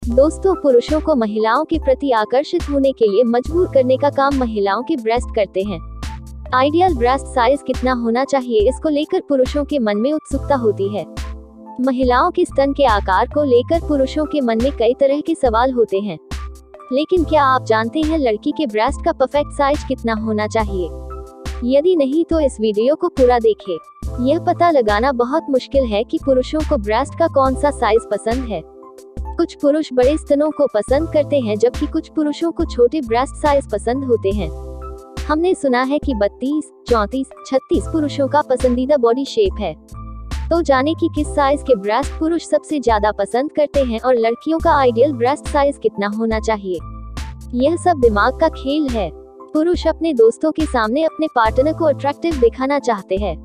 दोस्तों, पुरुषों को महिलाओं के प्रति आकर्षित होने के लिए मजबूर करने का काम महिलाओं के ब्रेस्ट करते हैं। आइडियल ब्रेस्ट साइज कितना होना चाहिए, इसको लेकर पुरुषों के मन में उत्सुकता होती है। महिलाओं के स्तन के आकार को लेकर पुरुषों के मन में कई तरह के सवाल होते हैं, लेकिन क्या आप जानते हैं लड़की के ब्रेस्ट का परफेक्ट साइज कितना होना चाहिए? यदि नहीं तो इस वीडियो को पूरा देखें। यह पता लगाना बहुत मुश्किल है कि पुरुषों को ब्रेस्ट का कौन सा साइज पसंद है। कुछ पुरुष बड़े स्तनों को पसंद करते हैं, जबकि कुछ पुरुषों को छोटे ब्रेस्ट साइज पसंद होते हैं। हमने सुना है कि 32, 34, 36 पुरुषों का पसंदीदा बॉडी शेप है। तो जाने कि किस साइज के ब्रेस्ट पुरुष सबसे ज्यादा पसंद करते हैं और लड़कियों का आइडियल ब्रेस्ट साइज कितना होना चाहिए। यह सब दिमाग का खेल है। पुरुष अपने दोस्तों के सामने अपने पार्टनर को अट्रैक्टिव दिखाना चाहते हैं।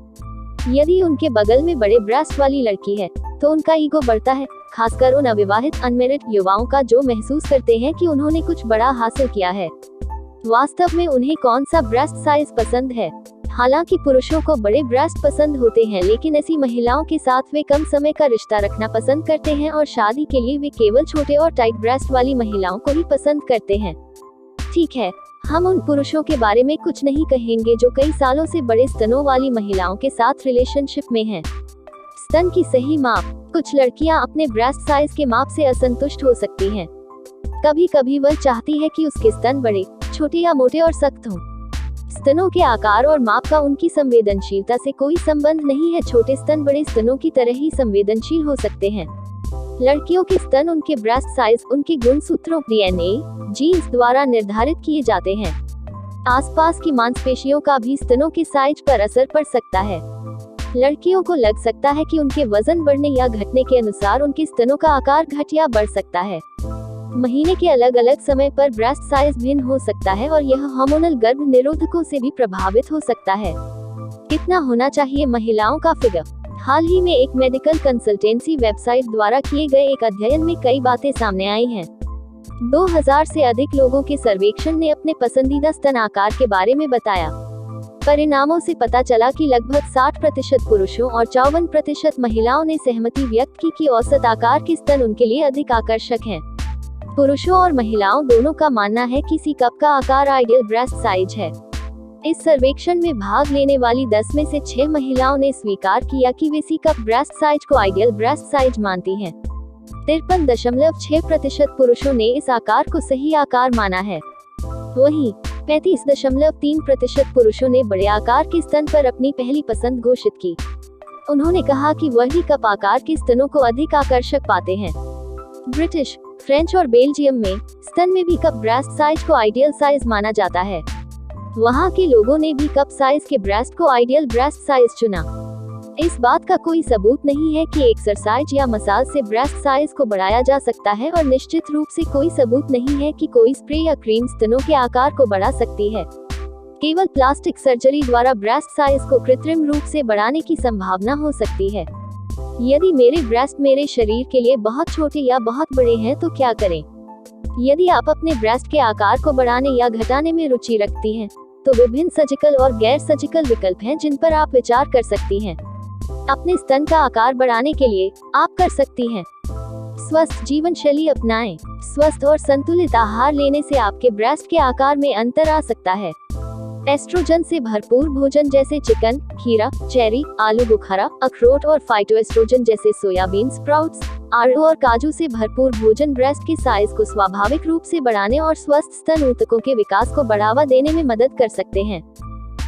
यदि उनके बगल में बड़े ब्रेस्ट वाली लड़की है तो उनका ईगो बढ़ता है, खासकर उन अविवाहित अनमेरिड युवाओं का जो महसूस करते हैं कि उन्होंने कुछ बड़ा हासिल किया है। वास्तव में उन्हें कौन सा ब्रेस्ट साइज पसंद है? हालांकि पुरुषों को बड़े ब्रेस्ट पसंद होते हैं, लेकिन ऐसी महिलाओं के साथ वे कम समय का रिश्ता रखना पसंद करते हैं और शादी के लिए वे केवल छोटे और टाइट ब्रेस्ट वाली महिलाओं को ही पसंद करते हैं। ठीक है, हम उन पुरुषों के बारे में कुछ नहीं कहेंगे जो कई सालों से बड़े स्तनों वाली महिलाओं के साथ रिलेशनशिप में हैं। स्तन की सही माप। कुछ लड़कियां अपने ब्रेस्ट साइज के माप से असंतुष्ट हो सकती हैं। कभी कभी वह चाहती है कि उसके स्तन बड़े, छोटे या मोटे और सख्त हों। स्तनों के आकार और माप का उनकी संवेदनशीलता से कोई संबंध नहीं है। छोटे स्तन बड़े स्तनों की तरह ही संवेदनशील हो सकते हैं। लड़कियों के स्तन उनके ब्रेस्ट साइज उनके गुणसूत्रों DNA, जीन्स द्वारा निर्धारित किए जाते हैं। आसपास की मांसपेशियों का भी स्तनों के साइज पर असर पड़ सकता है। लड़कियों को लग सकता है कि उनके वजन बढ़ने या घटने के अनुसार उनके स्तनों का आकार घट या बढ़ सकता है। महीने के अलग अलग समय पर ब्रेस्ट साइज भिन्न हो सकता है और यह हार्मोनल गर्भ निरोधकों से भी प्रभावित हो सकता है। कितना होना चाहिए महिलाओं का फिगर? हाल ही में एक मेडिकल कंसल्टेंसी वेबसाइट द्वारा किए गए एक अध्ययन में कई बातें सामने आई हैं। 2000 से अधिक लोगों के सर्वेक्षण ने अपने पसंदीदा स्तन आकार के बारे में बताया। परिणामों से पता चला कि लगभग 60% पुरुषों और 54% महिलाओं ने सहमति व्यक्त की कि औसत आकार के स्तन उनके लिए अधिक आकर्षक हैं। पुरुषों और महिलाओं दोनों का मानना है कि सी कप का आकार आइडियल ब्रेस्ट साइज है। इस सर्वेक्षण में भाग लेने वाली 10 में से 6 महिलाओं ने स्वीकार किया कि वे सी कप ब्रेस्ट साइज को आइडियल ब्रेस्ट साइज मानती हैं। 53.6% पुरुषों ने इस आकार को सही आकार माना है। वहीं 35.3% पुरुषों ने बड़े आकार के स्तन पर अपनी पहली पसंद घोषित की। उन्होंने कहा कि वह वी कप आकार के स्तनों को अधिक आकर्षक पाते हैं। ब्रिटिश, फ्रेंच और बेल्जियम में स्तन में वी कप ब्रेस्ट साइज को आइडियल साइज माना जाता है। वहाँ के लोगों ने भी कप साइज के ब्रेस्ट को आइडियल ब्रेस्ट साइज चुना। इस बात का कोई सबूत नहीं है कि एक्सरसाइज या मसाज से ब्रेस्ट साइज को बढ़ाया जा सकता है और निश्चित रूप से कोई सबूत नहीं है कि कोई स्प्रे या क्रीम स्तनों के आकार को बढ़ा सकती है। केवल प्लास्टिक सर्जरी द्वारा ब्रेस्ट साइज को कृत्रिम रूप से बढ़ाने की संभावना हो सकती है। यदि मेरे ब्रेस्ट मेरे शरीर के लिए बहुत छोटे या बहुत बड़े हैं तो क्या करें? यदि आप अपने ब्रेस्ट के आकार को बढ़ाने या घटाने में रुचि रखती हैं, तो विभिन्न सर्जिकल और गैर सर्जिकल विकल्प हैं जिन पर आप विचार कर सकती हैं। अपने स्तन का आकार बढ़ाने के लिए आप कर सकती हैं। स्वस्थ जीवन शैली अपनाएं। स्वस्थ और संतुलित आहार लेने से आपके ब्रेस्ट के आकार में अंतर आ सकता है। एस्ट्रोजन से भरपूर भोजन जैसे चिकन, खीरा, चेरी, आलू बुखारा, अखरोट और फाइटोएस्ट्रोजन जैसे सोयाबीन स्प्राउट्स, आलू और काजू से भरपूर भोजन ब्रेस्ट के साइज को स्वाभाविक रूप से बढ़ाने और स्वस्थ स्तन ऊतकों के विकास को बढ़ावा देने में मदद कर सकते हैं।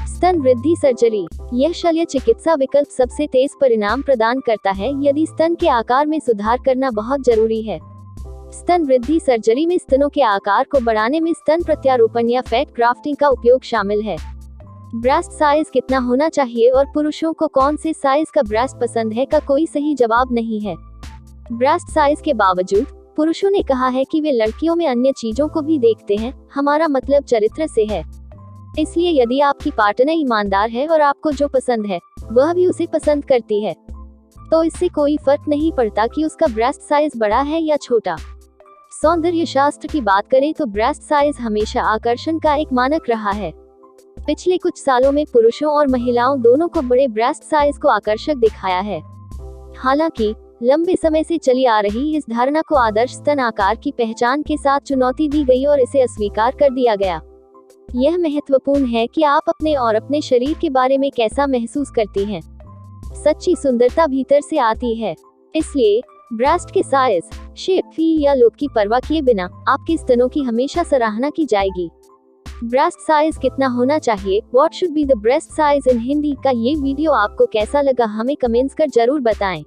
स्तन वृद्धि सर्जरी। यह शल्य चिकित्सा विकल्प सबसे तेज परिणाम प्रदान करता है यदि स्तन के आकार में सुधार करना बहुत जरूरी है। स्तन वृद्धि सर्जरी में स्तनों के आकार को बढ़ाने में स्तन प्रत्यारोपण या फैट ग्राफ्टिंग का उपयोग शामिल है। ब्रेस्ट साइज कितना होना चाहिए और पुरुषों को कौन से साइज का ब्रेस्ट पसंद है का कोई सही जवाब नहीं है। ब्रेस्ट साइज के बावजूद पुरुषों ने कहा है कि वे लड़कियों में अन्य चीजों को भी देखते हैं। हमारा मतलब चरित्र से है। इसलिए यदि आपकी पार्टनर ईमानदार है और आपको जो पसंद है वह भी उसे पसंद करती है, तो इससे कोई फर्क नहीं पड़ता कि उसका ब्रेस्ट साइज बड़ा है या छोटा। सौंदर्य शास्त्र की बात करें तो ब्रेस्ट साइज हमेशा आकर्षण का एक मानक रहा है। पिछले कुछ सालों में पुरुषों और महिलाओं दोनों को बड़े ब्रेस्ट साइज को आकर्षक दिखाया है। हालांकि लंबे समय से चली आ रही इस धारणा को आदर्श स्तन आकार की पहचान के साथ चुनौती दी गई और इसे अस्वीकार कर दिया गया। यह महत्वपूर्ण है कि आप अपने और अपने शरीर के बारे में कैसा महसूस करती हैं। सच्ची सुंदरता भीतर से आती है, इसलिए ब्रेस्ट के साइज, शेप, फील या लुक की परवाह किए बिना आपके स्तनों की हमेशा सराहना की जाएगी। ब्रेस्ट साइज कितना होना चाहिए? What should be the breast size in Hindi का ये वीडियो आपको कैसा लगा हमें कमेंट्स कर जरूर बताएं।